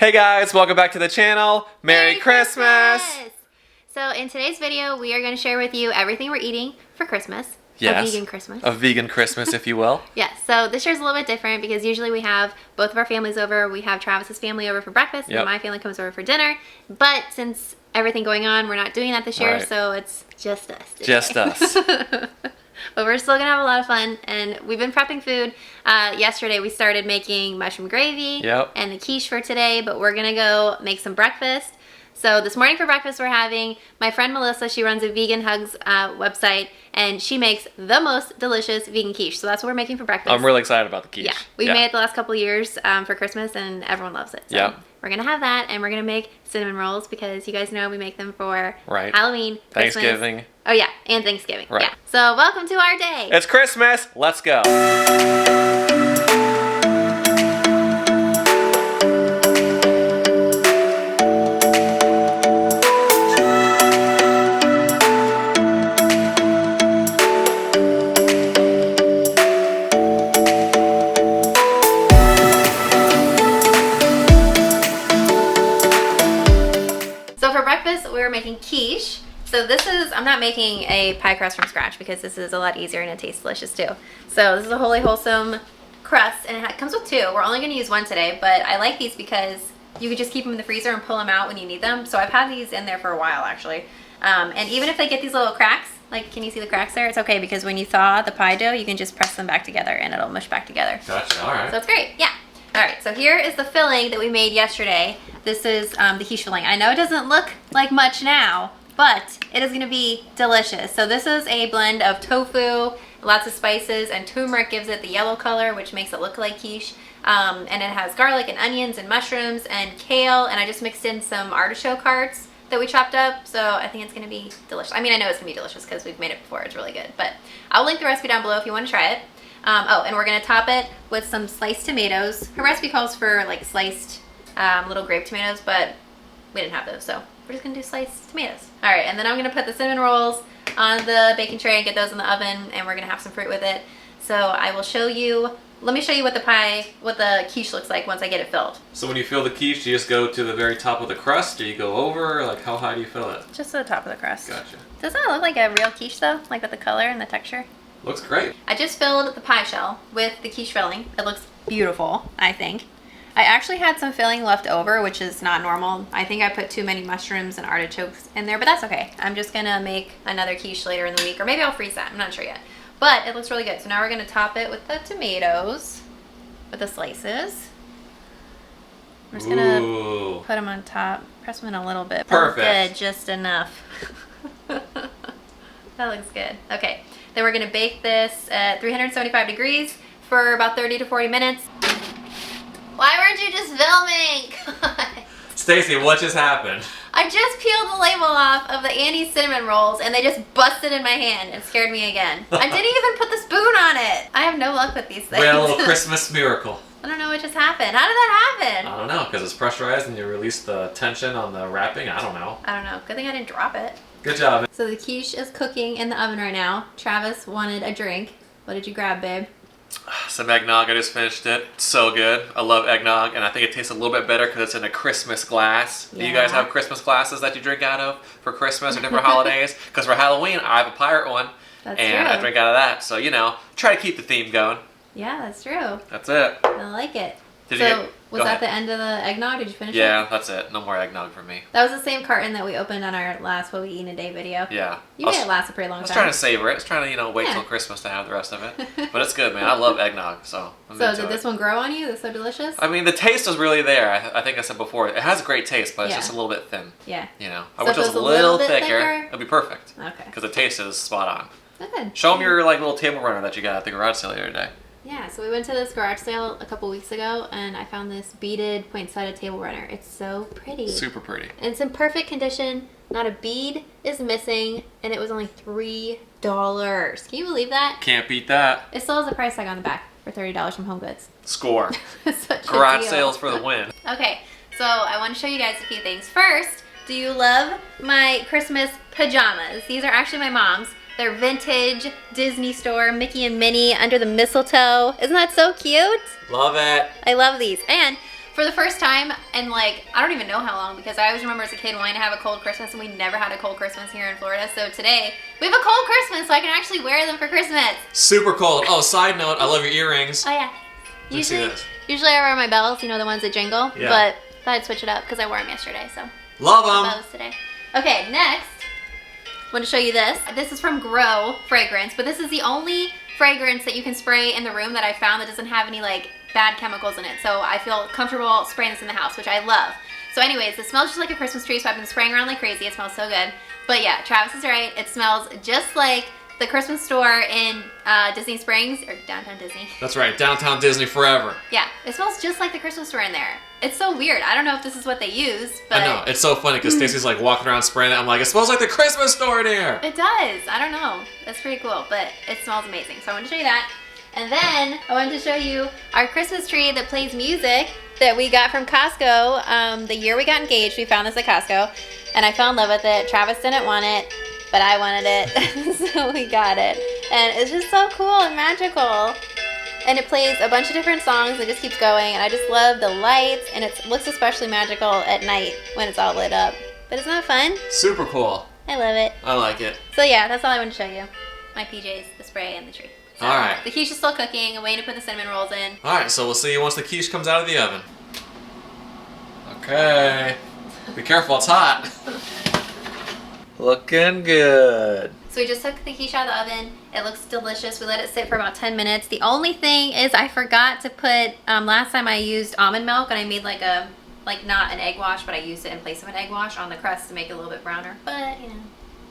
Hey guys, welcome back to the channel. Merry Christmas! So in today's video, we are going to share with you everything we're eating for Christmas. Yes. A vegan Christmas. A vegan Christmas, if you will. Yes, so this year's a little bit different because usually we have both of our families over. We have Travis's family over for breakfast and my family comes over for dinner. But since everything going on, we're not doing that this year, so it's just us today. Just us. But we're still gonna have a lot of fun, and we've been prepping food. Yesterday we started making mushroom gravy and the quiche for today, but we're gonna go make some breakfast. So this morning for breakfast we're having my friend Melissa. She runs a Vegan Hugs website, and she makes the most delicious vegan quiche. So that's what we're making for breakfast. I'm really excited about the quiche. Yeah, we've made it the last couple of years for Christmas, and everyone loves it. So we're gonna have that, and we're gonna make cinnamon rolls because you guys know we make them for Halloween, Christmas. Thanksgiving. Oh yeah, and Thanksgiving. Yeah. So welcome to our day. It's Christmas. Let's go. So for breakfast, we're making quiche. So this is, I'm not making a pie crust from scratch because this is a lot easier and it tastes delicious too. So this is a Wholly Wholesome crust, and it comes with two. We're only gonna use one today, but I like these because you could just keep them in the freezer and pull them out when you need them. So I've had these in there for a while actually. And even if they get these little cracks, like can you see the cracks there? It's okay because when you thaw the pie dough, you can just press them back together and it'll mush back together. Gotcha, all right. So it's great, yeah. All right, so here is the filling that we made yesterday. This is the quiche filling. I know it doesn't look like much now, but it is gonna be delicious. So this is a blend of tofu, lots of spices, and turmeric gives it the yellow color, which makes it look like quiche. And it has garlic and onions and mushrooms and kale, and I just mixed in some artichoke hearts that we chopped up, so I think it's gonna be delicious. I mean, I know it's gonna be delicious because we've made it before, it's really good, but I'll link the recipe down below if you wanna try it. Oh, and we're gonna top it with some sliced tomatoes. Her recipe calls for like sliced little grape tomatoes, but we didn't have those, so we're just gonna do sliced tomatoes. All right, and then I'm gonna put the cinnamon rolls on the baking tray and get those in the oven, and we're gonna have some fruit with it. So I will show you, let me show you what the quiche looks like once I get it filled. So when you fill the quiche, do you just go to the very top of the crust, or you go over? Like how high do you fill it? Just to the top of the crust. Gotcha. Doesn't it look like a real quiche though? Like with the color and the texture? Looks great. I just filled the pie shell with the quiche filling. It looks beautiful, I think. I actually had some filling left over, which is not normal. I think I put too many mushrooms and artichokes in there, but that's okay. I'm just gonna make another quiche later in the week, or maybe I'll freeze that, I'm not sure yet. But it looks really good. So now we're gonna top it with the tomatoes, with the slices. We're just gonna put them on top, press them in a little bit. Perfect. Good, just enough. That looks good. Okay, then we're gonna bake this at 375 degrees for about 30 to 40 minutes. Why weren't you just filming? Stacy, what just happened? I just peeled the label off of the Annie's cinnamon rolls and they just busted in my hand and scared me again. I didn't even put the spoon on it. I have no luck with these things. We had a little Christmas miracle. I don't know what just happened. How did that happen? I don't know, because it's pressurized and you release the tension on the wrapping. I don't know. I don't know. Good thing I didn't drop it. Good job. So the quiche is cooking in the oven right now. Travis wanted a drink. What did you grab, babe? Some eggnog. I just finished it. So good. I love eggnog, and I think it tastes a little bit better because it's in a Christmas glass. Yeah. Do you guys have Christmas glasses that you drink out of for Christmas or different holidays? Because for Halloween, I have a pirate one. That's and true. I drink out of that. So, you know, try to keep the theme going. Yeah, that's true. That's it. I like it. Was that the end of the eggnog? Did you finish it? Yeah, that's it. No more eggnog for me. That was the same carton that we opened on our last What We Eat in a Day video. Yeah. You made it last a pretty long time. I was trying to savor it. I was trying to, you know, wait till Christmas to have the rest of it. But it's good, man. I love eggnog, so I'm into did this one grow on you? It's so delicious? I mean, the taste was really there. I think I said before, it has a great taste, but it's just a little bit thin. Yeah. You know, So I wish it was a little thicker. It'd be perfect. Okay. Because the taste is spot on. Good. Show them your like little table runner that you got at the garage sale the other day. Yeah, so we went to this garage sale a couple weeks ago, and I found this beaded poinsettia table runner. It's so pretty. Super pretty. And it's in perfect condition. Not a bead is missing, and it was only $3. Can you believe that? Can't beat that. It still has a price tag on the back for $30 from Home Goods. Score. Such Garage a deal. sales for the win. Okay, so I want to show you guys a few things. First, do you love my Christmas pajamas? These are actually my mom's. They're vintage Disney store, Mickey and Minnie under the mistletoe. Isn't that so cute? Love it. I love these. And For the first time in like, I don't even know how long, because I always remember as a kid wanting to have a cold Christmas, and we never had a cold Christmas here in Florida. So today, we have a cold Christmas, so I can actually wear them for Christmas. Super cold. Oh, side note, I love your earrings. Oh yeah. Let me see this. Usually I wear my bells, you know, the ones that jingle. Yeah. But thought I'd switch it up because I wore them yesterday, so. Love the them. bows today. Okay, next, I want to show you this. This is from Grow Fragrance, but this is the only fragrance that you can spray in the room that I found that doesn't have any like bad chemicals in it. So I feel comfortable spraying this in the house, which I love. So anyways, it smells just like a Christmas tree, so I've been spraying around like crazy. It smells so good. But yeah, Travis is right. It smells just like the Christmas store in Disney Springs, or downtown Disney. That's right, downtown Disney forever. Yeah, it smells just like the Christmas store in there. It's so weird. I don't know if this is what they use, but I know, it's so funny because Stacey's like walking around spraying it. I'm like, it smells like the Christmas store in here. it does. I don't know. That's pretty cool, but it smells amazing. So I wanted to show you that. And then I wanted to show you our Christmas tree that plays music that we got from Costco. The year we got engaged, we found this at Costco, and I fell in love with it. Travis didn't want it, but I wanted it, so we got it. And it's just so cool and magical. And it plays a bunch of different songs. It just keeps going, and I just love the lights, and it looks especially magical at night when it's all lit up. But isn't that fun? Super cool. I love it. I like it. So yeah, that's all I wanted to show you. My PJs, the spray, and the tree. So, All right. The quiche is still cooking. I'm waiting to put the cinnamon rolls in. All right, so we'll see you once the quiche comes out of the oven. Okay. Be careful, it's hot. Looking good. So we just took the quiche out of the oven. It looks delicious. We let it sit for about 10 minutes. The only thing is I forgot to put, last time I used almond milk, and I made like not an egg wash, but I used it in place of an egg wash on the crust to make it a little bit browner. But, you know,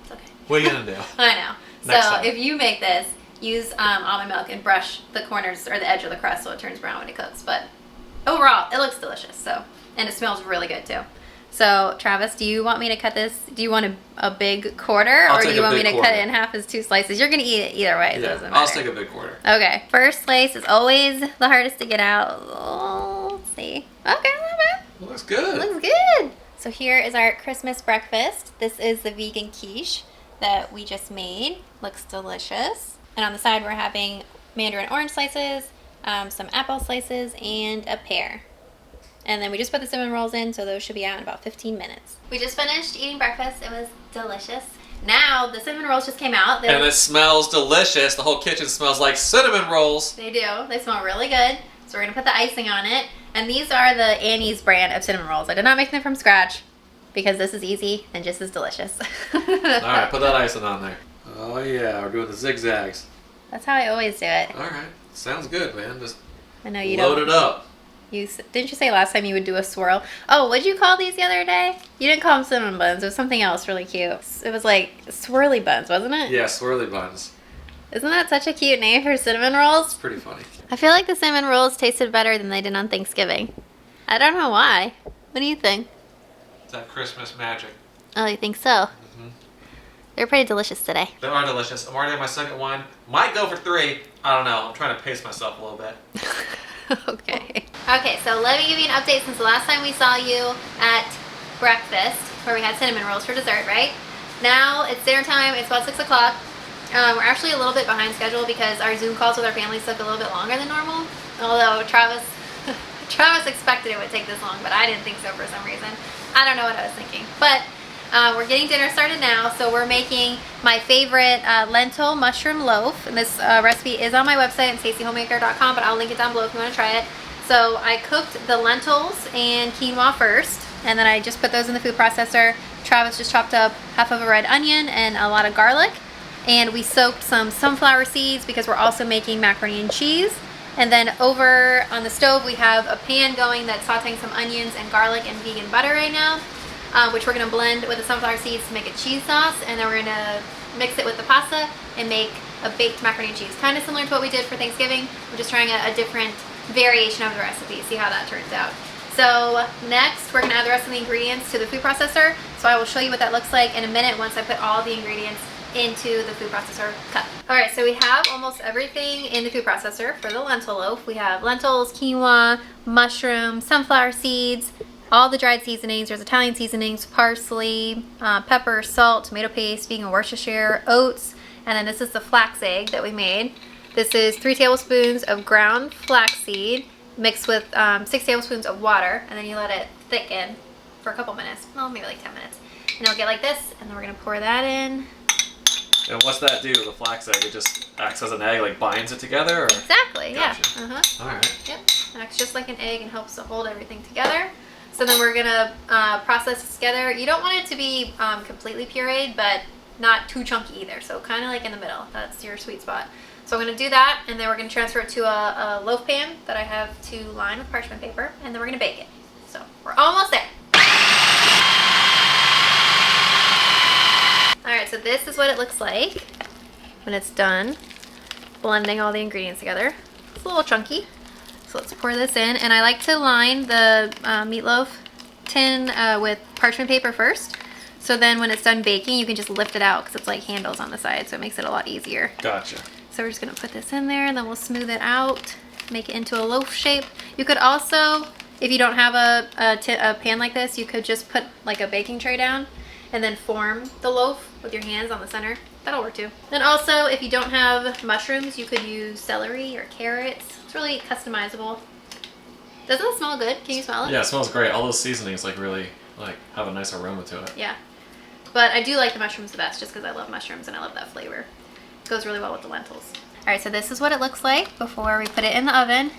it's okay. What are you gonna do? I know. Next So time. if you make this, use almond milk and brush the corners or the edge of the crust so it turns brown when it cooks. But overall, it looks delicious. So, and it smells really good too. So Travis, do you want me to cut this? Do you want a big quarter, I'll or do take you a want me big to cut quarter. it in half as 2 slices? You're gonna eat it either way. So it doesn't Yeah, matter. I'll take a big quarter. Okay, first slice is always the hardest to get out. Oh, let's see. Okay, not bad. Looks good. Looks good. So here is our Christmas breakfast. This is the vegan quiche that we just made. Looks delicious. And on the side we're having mandarin orange slices, some apple slices, and a pear. And then we just put the cinnamon rolls in, so those should be out in about 15 minutes. We just finished eating breakfast. It was delicious. Now the cinnamon rolls just came out. And it smells delicious. The whole kitchen smells like cinnamon rolls. They do. They smell really good. So we're gonna put the icing on it. And these are the Annie's brand of cinnamon rolls. I did not make them from scratch because this is easy and just as delicious. All right, put that icing on there. Oh yeah, we're doing the zigzags. That's how I always do it. All right, sounds good, man. Just I know you load don't. it up. Didn't you say last time you would do a swirl? Oh, what'd you call these the other day? You didn't call them cinnamon buns. It was something else really cute. It was like swirly buns, wasn't it? Yeah, swirly buns. Isn't that such a cute name for cinnamon rolls? It's pretty funny. I feel like the cinnamon rolls tasted better than they did on Thanksgiving. I don't know why. What do you think? It's that Christmas magic. Oh, you think so? They're pretty delicious today. They are delicious. I'm already at my second one. Might go for 3. I don't know. I'm trying to pace myself a little bit. Okay. Okay, so let me give you an update since the last time we saw you at breakfast, where we had cinnamon rolls for dessert, right? Now it's dinner time. It's about 6 o'clock. We're actually a little bit behind schedule because our Zoom calls with our families took a little bit longer than normal. Although Travis expected it would take this long, but I didn't think so for some reason. I don't know what I was thinking. But we're getting dinner started now, so we're making my favorite lentil mushroom loaf. And this recipe is on my website, stacyhomemaker.com, but I'll link it down below if you want to try it. So I cooked the lentils and quinoa first, and then I just put those in the food processor. Travis just chopped up half of a red onion and a lot of garlic. And we soaked some sunflower seeds because we're also making macaroni and cheese. And then over on the stove, we have a pan going that's sauteing some onions and garlic and vegan butter right now, which we're gonna blend with the sunflower seeds to make a cheese sauce. And then we're gonna mix it with the pasta and make a baked macaroni and cheese. Kind of similar to what we did for Thanksgiving. We're just trying a different variation of the recipe, see how that turns out. So next, we're gonna add the rest of the ingredients to the food processor. So I will show you what that looks like in a minute once I put all the ingredients into the food processor cup. All right, so we have almost everything in the food processor for the lentil loaf. We have lentils, quinoa, mushroom, sunflower seeds, all the dried seasonings. There's Italian seasonings, parsley, pepper, salt, tomato paste, vegan Worcestershire, oats, and then this is the flax egg that we made. This is 3 tablespoons of ground flaxseed, mixed with 6 tablespoons of water, and then you let it thicken for a couple minutes. Well, maybe like 10 minutes. And it'll get like this, and then we're gonna pour that in. And what's that do? The flax egg, it just acts as an egg, like binds it together? Or? Exactly, Gotcha. yeah. Uh-huh. All right. Yep, acts just like an egg and helps to hold everything together. So then we're gonna process this together. You don't want it to be completely pureed, but not too chunky either. So kind of like in the middle. That's your sweet spot. So I'm gonna do that, and then we're gonna transfer it to a loaf pan that I have to line with parchment paper, and then we're gonna bake it. So we're almost there. All right, so this is what it looks like when it's done blending all the ingredients together. It's a little chunky, so let's pour this in. And I like to line the meatloaf tin with parchment paper first. So then when it's done baking, you can just lift it out because it's like handles on the side, so it makes it a lot easier. Gotcha. So we're just gonna put this in there, and then we'll smooth it out, make it into a loaf shape. You could also, if you don't have a pan like this, you could just put like a baking tray down and then form the loaf with your hands on the center. That'll work too. Then also, if you don't have mushrooms, you could use celery or carrots. It's really customizable. Doesn't it smell good? Can you smell it? Yeah, it smells great. All those seasonings like really like have a nice aroma to it. Yeah. But I do like the mushrooms the best just because I love mushrooms and I love that flavor. It goes really well with the lentils. All right, so this is what it looks like before we put it in the oven.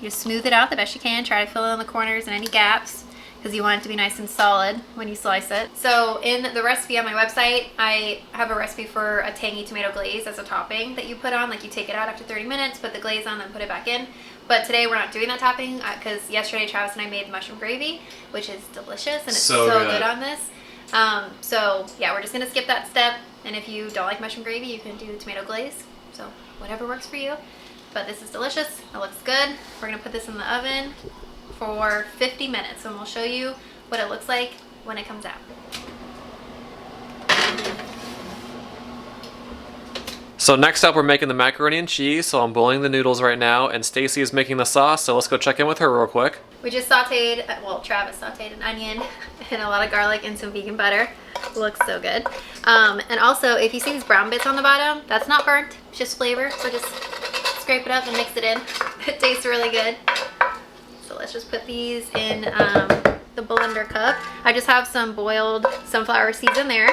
You just smooth it out the best you can. Try to fill in the corners and any gaps because you want it to be nice and solid when you slice it. So in the recipe on my website, I have a recipe for a tangy tomato glaze as a topping that you put on. Like you take it out after 30 minutes, put the glaze on, then put it back in. But today we're not doing that topping because yesterday Travis and I made mushroom gravy, which is delicious and it's so good on this. So yeah, we're just gonna skip that step. And if you don't like mushroom gravy, you can do tomato glaze. So whatever works for you. But this is delicious. It looks good. We're gonna put this in the oven for 50 minutes and we'll show you what it looks like when it comes out. So next up, we're making the macaroni and cheese. So I'm boiling the noodles right now, and Stacy is making the sauce. So let's go check in with her real quick. We just sauteed, well, Travis sauteed an onion and a lot of garlic and some vegan butter. Looks so good. And also, if you see these brown bits on the bottom, that's not burnt, it's just flavor. So just scrape it up and mix it in. It tastes really good. So let's just put these in the blender cup. I just have some boiled sunflower seeds in there,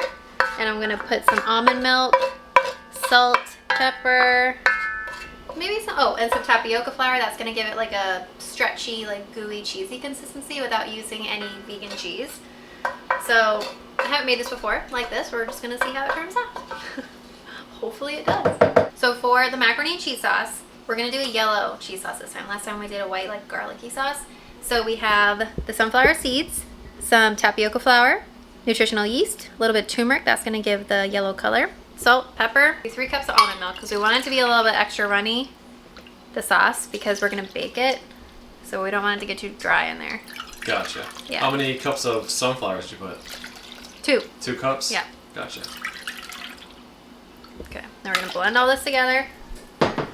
and I'm gonna put some almond milk, salt, pepper, maybe some, and some tapioca flour. That's gonna give it like a stretchy, like gooey, cheesy consistency without using any vegan cheese. So I haven't made this before like this. We're just gonna see how it turns out. Hopefully it does. So for the macaroni and cheese sauce, we're gonna do a yellow cheese sauce this time. Last time we did a white, like garlicky sauce. So we have the sunflower seeds, some tapioca flour, nutritional yeast, a little bit of turmeric. That's gonna give the yellow color. Salt, pepper, 3 cups of almond milk because we want it to be a little bit extra runny, the sauce, because we're gonna bake it. So we don't want it to get too dry in there. Gotcha. Yeah. How many cups of sunflower did you put? 2. 2 cups? Yeah. Gotcha. Okay, now we're gonna blend all this together and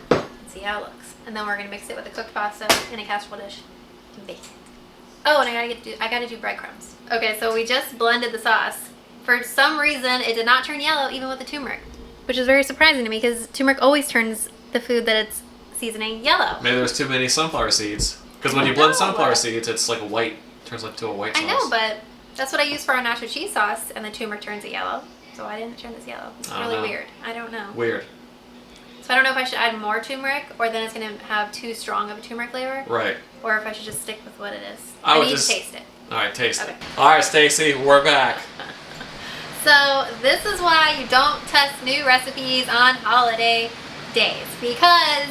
see how it looks. And then we're gonna mix it with the cooked pasta in a casserole dish and bake it. Oh, and I gotta do breadcrumbs. Okay, so we just blended the sauce. For some reason, it did not turn yellow even with the turmeric, which is very surprising to me because turmeric always turns the food that it's seasoning yellow. Maybe there's too many sunflower seeds. Because when you blend sunflower seeds, it's like a white, turns like to a white sauce. I know, but that's what I use for our nacho cheese sauce, and the turmeric turns it yellow. So why didn't it turn this yellow? It's really weird. I don't know. Weird. So I don't know if I should add more turmeric, or then it's going to have too strong of a turmeric flavor. Right. Or if I should just stick with what it is. I would need just to taste it. All right, taste Okay. it. All right, Stacy, we're back. So this is why you don't test new recipes on holiday days, because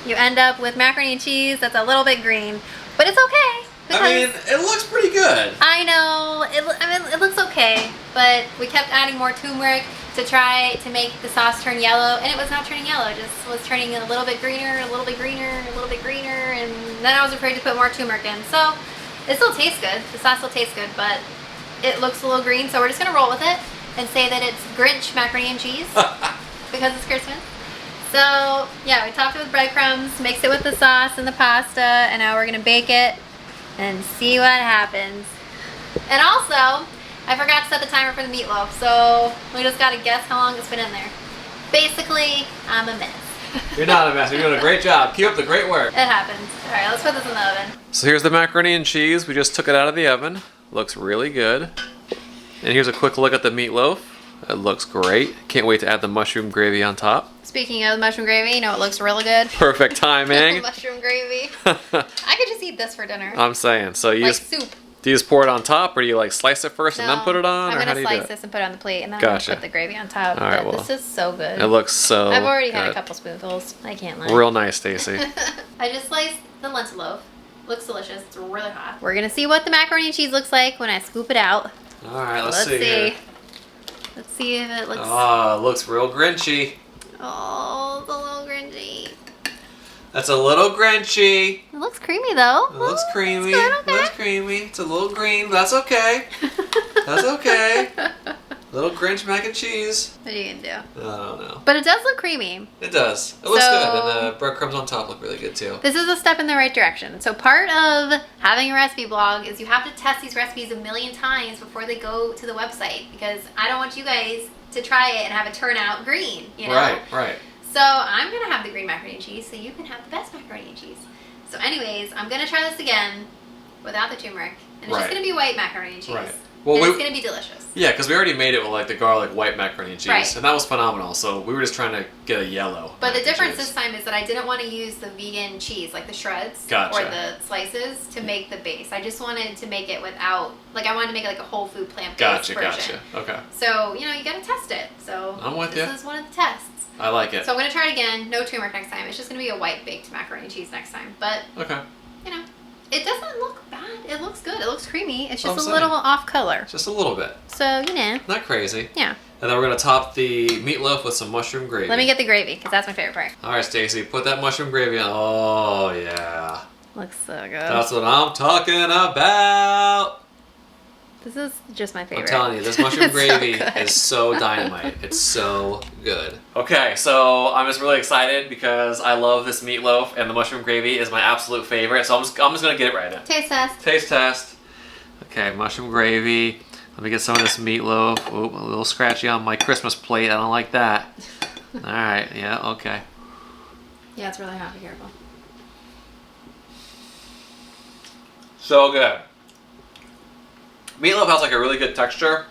you end up with macaroni and cheese that's a little bit green, but it's okay. I mean, it looks pretty good. I know, it looks okay, but we kept adding more turmeric to try to make the sauce turn yellow, and it was not turning yellow, it just was turning a little bit greener, a little bit greener, a little bit greener, and then I was afraid to put more turmeric in. So it still tastes good, the sauce still tastes good, but it looks a little green, so we're just gonna roll with it and say that it's Grinch macaroni and cheese because it's Christmas. So yeah, we topped it with breadcrumbs, mixed it with the sauce and the pasta, and now we're gonna bake it and see what happens. And also, I forgot to set the timer for the meatloaf, so we just gotta guess how long it's been in there. Basically, I'm a menace. You're not a mess. You're doing a great job. Keep up the great work. It happens. All right, let's put this in the oven. So here's the macaroni and cheese. We just took it out of the oven. Looks really good. And here's a quick look at the meatloaf. It looks great. Can't wait to add the mushroom gravy on top. Speaking of mushroom gravy, you know it looks really good. Perfect timing. Mushroom gravy. I could just eat this for dinner. I'm saying. So you like just soup. do you just pour it on top, or do you like slice it first and then No, put it on, I'm or how gonna do you do slice it? this and put it on the plate, and then Gotcha. I'm gonna put the gravy on top. All right, But well, this is so good. It looks so. I've already had a good. couple spoonfuls. I can't lie. Real nice, Stacy. I just sliced the lentil loaf. Looks delicious. It's really hot. We're gonna see what the macaroni and cheese looks like when I scoop it out. All right, let's see. Here. Let's see if it looks. Oh, it looks real grinchy. Oh, it's a little cringy. That's a little grinchy. It looks creamy though. It looks Oh, creamy. it's good, okay. It looks creamy. It's a little green, but that's okay. That's okay. Little Grinch mac and cheese. What are you gonna do? I don't know. But it does look creamy. It does. It looks So- good, and the breadcrumbs on top look really good too. This is a step in the right direction. So part of having a recipe blog is you have to test these recipes a million times before they go to the website, because I don't want you guys to try it and have it turn out green, you know? Right. So I'm gonna have the green macaroni and cheese so you can have the best macaroni and cheese. So anyways, I'm gonna try this again without the turmeric. And it's Right. just gonna be white macaroni and cheese. Right. Well, and we- it's gonna be delicious. Yeah, because we already made it with like the garlic white macaroni and cheese, Right. and that was phenomenal. So we were just trying to get a yellow. But the mac and difference cheese. this time is that I didn't want to use the vegan cheese, like the shreds Gotcha. or the slices, to make the base. I just wanted to make it without, like I wanted to make it like a whole food plant-based version. Okay, So, you know, you gotta test it. So I'm with this ya. is one of the tests. I like it. So I'm gonna try it again. No turmeric next time. It's just gonna be a white baked macaroni and cheese next time. But, Okay, you know, it doesn't look bad. It looks good. It looks creamy. It's That's just what a I'm little off color. just a little bit, So, you know, not crazy. yeah. And then we're gonna top the meatloaf with some mushroom gravy. Let me get the gravy, because that's my favorite part. All right, Stacy, put that mushroom gravy on. Oh yeah, Looks so good. that's what I'm talking about. This is just my favorite. I'm telling you, this mushroom It's so gravy good. is so dynamite. It's so good. Okay, so I'm just really excited because I love this meatloaf, and the mushroom gravy is my absolute favorite. So I'm just gonna get it right now. Taste test. Taste test. Okay, mushroom gravy. Let me get some of this meatloaf. Oop, a little scratchy on my Christmas plate. I don't like that. All right, yeah, okay. Yeah, it's really hot. Be careful. So good. Meatloaf has like a really good texture,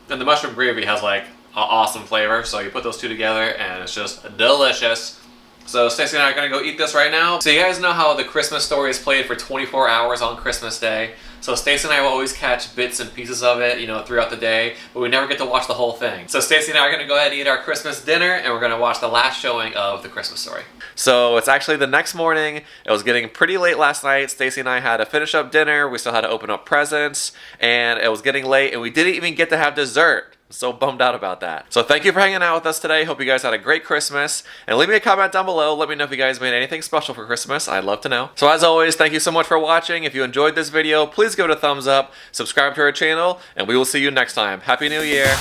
and the mushroom gravy has like an awesome flavor. So you put those two together, and it's just delicious. So Stacey and I are gonna go eat this right now. So you guys know how the Christmas story is played for 24 hours on Christmas Day. So Stacey and I will always catch bits and pieces of it, you know, throughout the day, but we never get to watch the whole thing. So Stacey and I are gonna go ahead and eat our Christmas dinner, and we're gonna watch the last showing of the Christmas story. So it's actually the next morning. It was getting pretty late last night. Stacey and I had to finish up dinner. We still had to open up presents, and it was getting late, and we didn't even get to have dessert. So bummed out about that. So thank you for hanging out with us today. Hope you guys had a great Christmas. And leave me a comment down below. Let me know if you guys made anything special for Christmas. I'd love to know. So as always, thank you so much for watching. If you enjoyed this video, please give it a thumbs up, subscribe to our channel, and we will see you next time. Happy New Year.